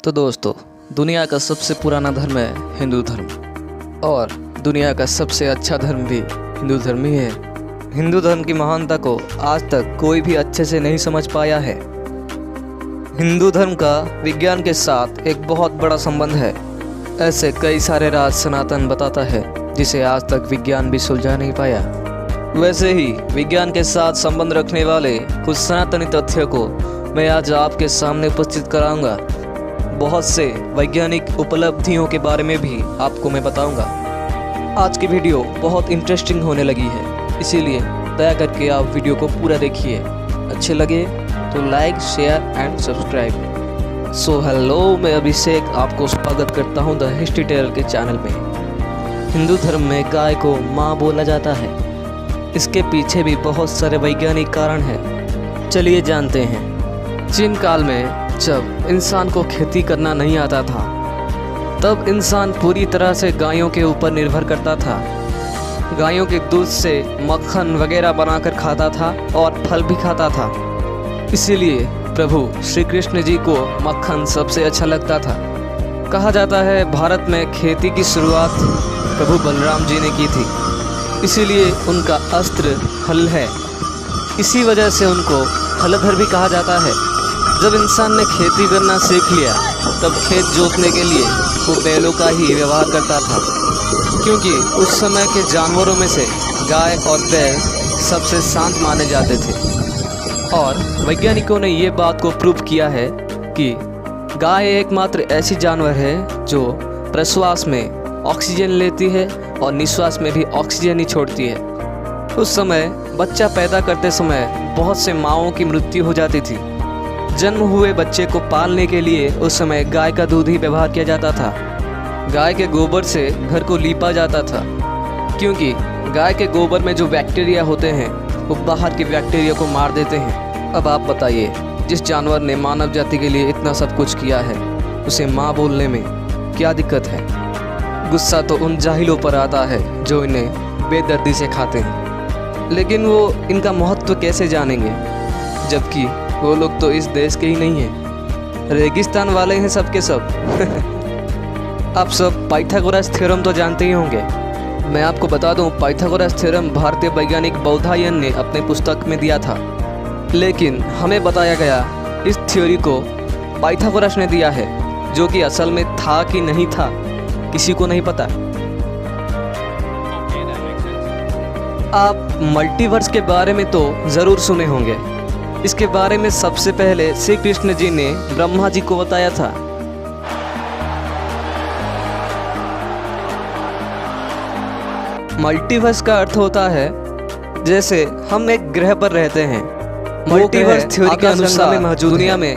तो दोस्तों, दुनिया का सबसे पुराना धर्म है हिंदू धर्म और दुनिया का सबसे अच्छा धर्म भी हिंदू धर्म ही है। हिंदू धर्म की महानता को आज तक कोई भी अच्छे से नहीं समझ पाया है। हिंदू धर्म का विज्ञान के साथ एक बहुत बड़ा संबंध है। ऐसे कई सारे राज सनातन बताता है जिसे आज तक विज्ञान भी सुलझा नहीं पाया। वैसे ही विज्ञान के साथ संबंध रखने वाले कुछ सनातनी तथ्यों को मैं आज आपके सामने उपस्थित कराऊंगा। बहुत से वैज्ञानिक उपलब्धियों के बारे में भी आपको मैं बताऊंगा। आज की वीडियो बहुत इंटरेस्टिंग होने लगी है, इसीलिए दया करके आप वीडियो को पूरा देखिए। अच्छे लगे तो like, share and subscribe. So hello, मैं अभिषेक आपको स्वागत करता हूं द हिस्ट्री टेलर के चैनल में। हिंदू धर्म में गाय को माँ बोला जाता है। इसके पीछे भी बहुत सारे वैज्ञानिक कारण हैं। चलिए जानते हैं। चीन काल में जब इंसान को खेती करना नहीं आता था, तब इंसान पूरी तरह से गायों के ऊपर निर्भर करता था। गायों के दूध से मक्खन वगैरह बनाकर खाता था और फल भी खाता था। इसीलिए प्रभु श्री कृष्ण जी को मक्खन सबसे अच्छा लगता था। कहा जाता है भारत में खेती की शुरुआत प्रभु बलराम जी ने की थी, इसीलिए उनका अस्त्र हल है। इसी वजह से उनको हलधर भी कहा जाता है। जब इंसान ने खेती करना सीख लिया, तब खेत जोतने के लिए वो बैलों का ही व्यवहार करता था, क्योंकि उस समय के जानवरों में से गाय और बैल सबसे शांत माने जाते थे। और वैज्ञानिकों ने ये बात को प्रूव किया है कि गाय एकमात्र ऐसी जानवर है जो प्रश्वास में ऑक्सीजन लेती है और निश्वास में भी ऑक्सीजन ही छोड़ती है। उस समय बच्चा पैदा करते समय बहुत से माँओं की मृत्यु हो जाती थी। जन्म हुए बच्चे को पालने के लिए उस समय गाय का दूध ही व्यवहार किया जाता था। गाय के गोबर से घर को लीपा जाता था, क्योंकि गाय के गोबर में जो बैक्टीरिया होते हैं वो बाहर के बैक्टीरिया को मार देते हैं। अब आप बताइए, जिस जानवर ने मानव जाति के लिए इतना सब कुछ किया है, उसे माँ बोलने में क्या दिक्कत है? गुस्सा तो उन जाहिलों पर आता है जो इन्हें बेदर्दी से खाते हैं, लेकिन वो इनका महत्व कैसे जानेंगे, जबकि वो लोग तो इस देश के ही नहीं हैं। रेगिस्तान वाले हैं सब के सब। आप सब पाइथागोरस थ्योरम तो जानते ही होंगे। मैं आपको बता दूं, पाइथागोरस थ्योरम भारतीय वैज्ञानिक बौधायन ने अपने पुस्तक में दिया था, लेकिन हमें बताया गया इस थ्योरी को पाइथागोरस ने दिया है, जो कि असल में था कि नहीं था किसी को नहीं पता। आप मल्टीवर्स के बारे में तो ज़रूर सुने होंगे। इसके बारे में सबसे पहले श्री कृष्ण जी ने ब्रह्मा जी को बताया था। मल्टीवर्स का अर्थ होता है जैसे हम एक ग्रह पर रहते हैं। मल्टीवर्स थ्योरी के अनुसार दुनिया में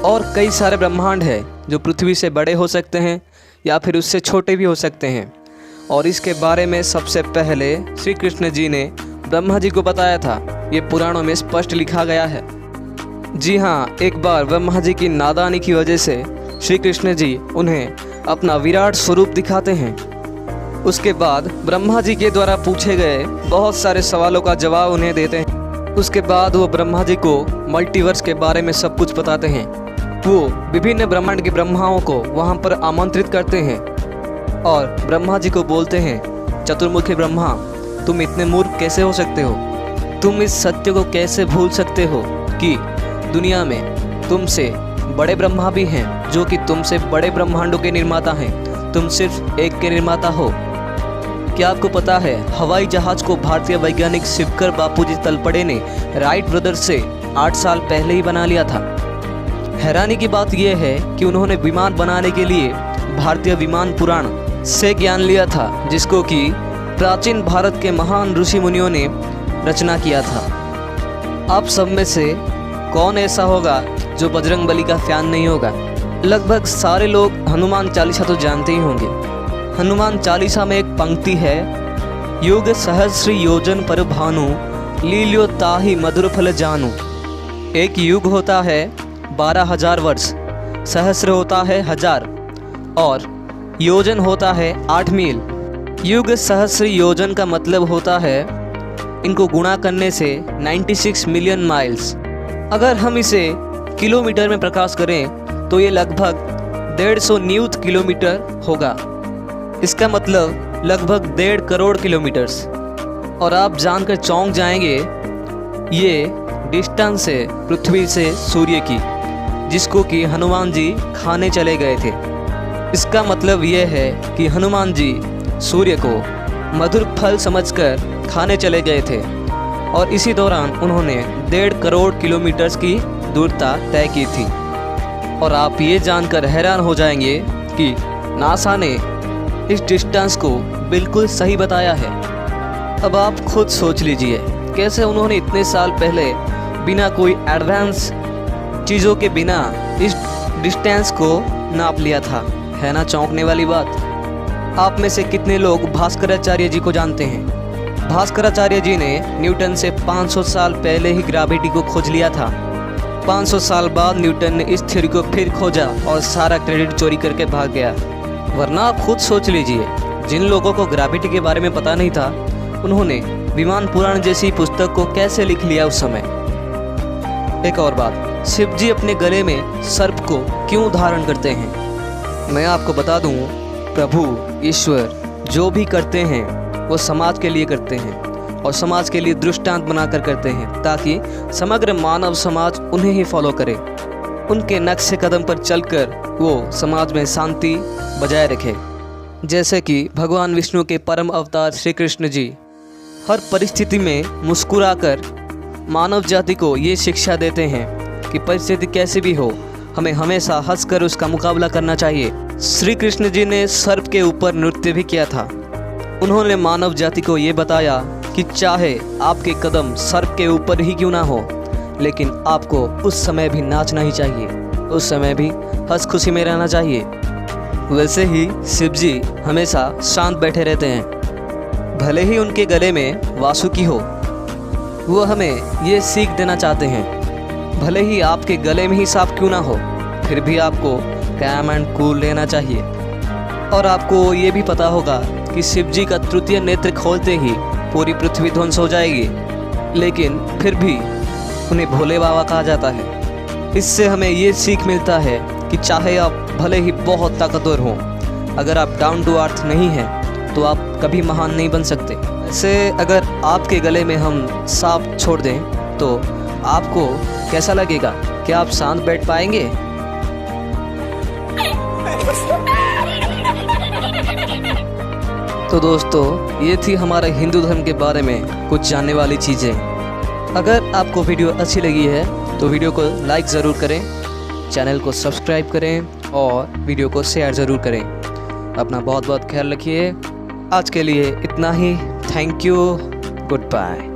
और कई सारे ब्रह्मांड हैं जो पृथ्वी से बड़े हो सकते हैं या फिर उससे छोटे भी हो सकते हैं। और इसके बारे में सबसे पहले श्री कृष्ण जी ने ब्रह्मा जी को बताया था। ये पुराणों में स्पष्ट लिखा गया है। जी हाँ, एक बार ब्रह्मा जी की नादानी की वजह से श्री कृष्ण जी उन्हें अपना विराट स्वरूप दिखाते हैं। उसके बाद ब्रह्मा जी के द्वारा पूछे गए बहुत सारे सवालों का जवाब उन्हें देते हैं। उसके बाद वो ब्रह्मा जी को मल्टीवर्स के बारे में सब कुछ बताते हैं। वो विभिन्न ब्रह्मांड के ब्रह्माओं को वहाँ पर आमंत्रित करते हैं और ब्रह्मा जी को बोलते हैं, चतुर्मुखी ब्रह्मा, तुम इतने मूर्ख कैसे हो सकते हो? तुम इस सत्य को कैसे भूल सकते हो कि दुनिया में तुमसे बड़े ब्रह्मा भी हैं, जो कि तुमसे बड़े ब्रह्मांडों के निर्माता हैं। तुम सिर्फ एक के निर्माता हो। क्या आपको पता है, हवाई जहाज को भारतीय वैज्ञानिक शिवकर बापूजी तलपड़े ने राइट ब्रदर्स से 8 साल पहले ही बना लिया था। हैरानी की बात यह है कि उन्होंने विमान बनाने के लिए भारतीय विमान पुराण से ज्ञान लिया था, जिसको कि प्राचीन भारत के महान ऋषि मुनियों ने रचना किया था। आप सब में से कौन ऐसा होगा जो बजरंगबली का फैन नहीं होगा? लगभग सारे लोग हनुमान चालीसा तो जानते ही होंगे। हनुमान चालीसा में एक पंक्ति है, युग सहस्र योजन पर भानु, लील्यो ताहि मधुर फल जानू। एक युग होता है 12,000 वर्ष, सहस्र होता है 1000 और योजन होता है 8 मील। युग सहस्र योजन का मतलब होता है इनको गुणा करने से 96 मिलियन माइल्स। अगर हम इसे किलोमीटर में प्रकाश करें तो ये लगभग 150 न्यूट किलोमीटर होगा। इसका मतलब लगभग 1.5 करोड़ किलोमीटर्स। और आप जानकर चौंक जाएंगे, ये डिस्टेंस है पृथ्वी से सूर्य की, जिसको कि हनुमान जी खाने चले गए थे। इसका मतलब यह है कि हनुमान जी सूर्य को मधुर फल समझकर खाने चले गए थे और इसी दौरान उन्होंने 1.5 करोड़ किलोमीटर्स की दूरता तय की थी। और आप ये जानकर हैरान हो जाएंगे कि नासा ने इस डिस्टेंस को बिल्कुल सही बताया है। अब आप खुद सोच लीजिए, कैसे उन्होंने इतने साल पहले बिना कोई एडवांस चीज़ों के बिना इस डिस्टेंस को नाप लिया था। है ना चौंकने वाली बात। आप में से कितने लोग भास्कराचार्य जी को जानते हैं? भास्कराचार्य जी ने न्यूटन से 500 साल पहले ही ग्रेविटी को खोज लिया था। 500 साल बाद न्यूटन ने इस थ्योरी को फिर खोजा और सारा क्रेडिट चोरी करके भाग गया। वरना आप खुद सोच लीजिए, जिन लोगों को ग्रेविटी के बारे में पता नहीं था, उन्होंने विमान पुराण जैसी पुस्तक को कैसे लिख लिया उस समय। एक और बात, शिव जी अपने गले में सर्प को क्यों धारण करते हैं? मैं आपको बता दूं, प्रभु ईश्वर जो भी करते हैं वो समाज के लिए करते हैं और समाज के लिए दृष्टांत बनाकर करते हैं, ताकि समग्र मानव समाज उन्हें ही फॉलो करे। उनके नक्शे कदम पर चलकर वो समाज में शांति बजाय रखे। जैसे कि भगवान विष्णु के परम अवतार श्री कृष्ण जी हर परिस्थिति में मुस्कुराकर मानव जाति को ये शिक्षा देते हैं कि परिस्थिति कैसी भी हो, हमें हमेशा हंसकर उसका मुकाबला करना चाहिए। श्री कृष्ण जी ने सर्प के ऊपर नृत्य भी किया था। उन्होंने मानव जाति को ये बताया कि चाहे आपके कदम सर्प के ऊपर ही क्यों ना हो, लेकिन आपको उस समय भी नाचना ही चाहिए, उस समय भी हंस खुशी में रहना चाहिए। वैसे ही शिव जी हमेशा शांत बैठे रहते हैं। भले ही उनके गले में वासुकी हो, वो हमें ये सीख देना चाहते हैं, भले ही आपके गले में ही सांप क्यों ना हो, फिर भी आपको कैम एंड कूल लेना चाहिए। और आपको ये भी पता होगा कि शिव जी का तृतीय नेत्र खोलते ही पूरी पृथ्वी ध्वंस हो जाएगी, लेकिन फिर भी उन्हें भोले बाबा कहा जाता है। इससे हमें ये सीख मिलता है कि चाहे आप भले ही बहुत ताकतवर हों, अगर आप डाउन टू अर्थ नहीं हैं तो आप कभी महान नहीं बन सकते। वैसे अगर आपके गले में हम सांप छोड़ दें तो आपको कैसा लगेगा? क्या आप शांत बैठ पाएंगे? तो दोस्तों, ये थी हमारे हिंदू धर्म के बारे में कुछ जानने वाली चीज़ें। अगर आपको वीडियो अच्छी लगी है तो वीडियो को लाइक ज़रूर करें, चैनल को सब्सक्राइब करें और वीडियो को शेयर ज़रूर करें। अपना बहुत बहुत ख्याल रखिए। आज के लिए इतना ही। Thank you. Good bye.